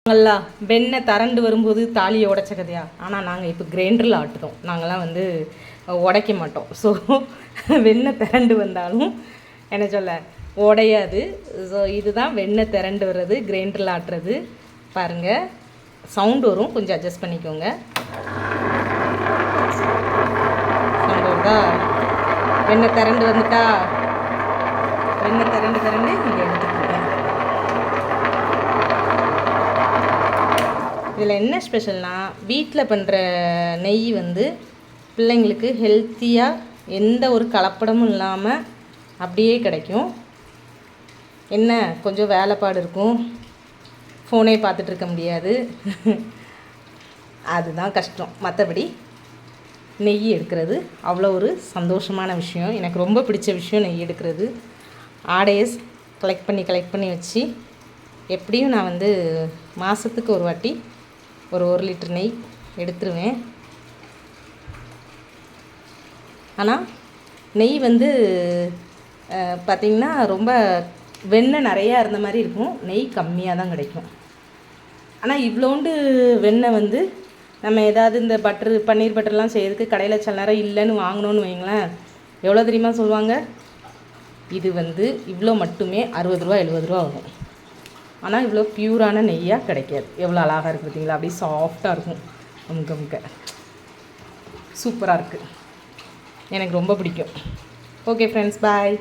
நாங்கள்லாம் வெண்ணெய் திரண்டு வரும்போது தாலியை உடைச்ச கதையா. ஆனால் நாங்கள் இப்போ கிரைண்டரில் ஆட்டுறோம். நாங்கள்லாம் வந்து உடைக்க மாட்டோம். ஸோ வெண்ணெய் திரண்டு வந்தாலும் என்ன சொல்ல உடையாது. ஸோ இதுதான் வெண்ணெய் திரண்டு வர்றது, கிரைண்டரில் ஆட்டுறது. பாருங்கள், சவுண்டு வரும், கொஞ்சம் அட்ஜஸ்ட் பண்ணிக்கோங்க. சவுண்டு வருதா? வெண்ணெய் திரண்டு வந்துட்டா, வெண்ணெய் திரண்டு இங்கே எடுத்துக்கோங்க. இதில் என்ன ஸ்பெஷல்னால், வீட்டில் பண்ணுற நெய் வந்து பிள்ளைங்களுக்கு ஹெல்த்தியாக எந்த ஒரு கலப்படமும் இல்லாமல் அப்படியே கிடைக்கும். என்ன கொஞ்சம் வேலைப்பாடு இருக்கும், ஃபோனே பார்த்துட்ருக்க முடியாது, அதுதான் கஷ்டம். மற்றபடி நெய் எடுக்கிறது அவ்வளோ ஒரு சந்தோஷமான விஷயம். எனக்கு ரொம்ப பிடிச்ச விஷயம் நெய் எடுக்கிறது. ஆடையை கலெக்ட் பண்ணி வச்சு எப்படியும் நான் வந்து மாதத்துக்கு ஒரு வாட்டி ஒரு 1 லிட்டர் நெய் எடுத்துருவேன். ஆனால் நெய் வந்து பார்த்திங்கன்னா ரொம்ப வெண்ணெய் நிறையா இருந்த மாதிரி இருக்கும், நெய் கம்மியாக தான் கிடைக்கும். ஆனால் இவ்வளோண்டு வெண்ணெய் வந்து நம்ம ஏதாவது இந்த பன்னீர் பட்டர்லாம் செய்கிறதுக்கு கடையில் சில நேரம் இல்லைன்னு வாங்கினோன்னு வைங்களேன், எவ்வளோ தெரியுமா சொல்லுவாங்க? இது வந்து இவ்வளோ மட்டுமே 60 ரூபா 70 ரூபா ஆகும். ஆனால் இவ்வளோ ப்யூரான நெய்யாக கிடைக்காது. எவ்வளோ அழகாக இருக்குது பார்த்தீங்களா? அப்படியே சாஃப்டாக இருக்கும், அமுக்க சூப்பராக இருக்குது. எனக்கு ரொம்ப பிடிக்கும். ஓகே ஃப்ரெண்ட்ஸ், பாய்.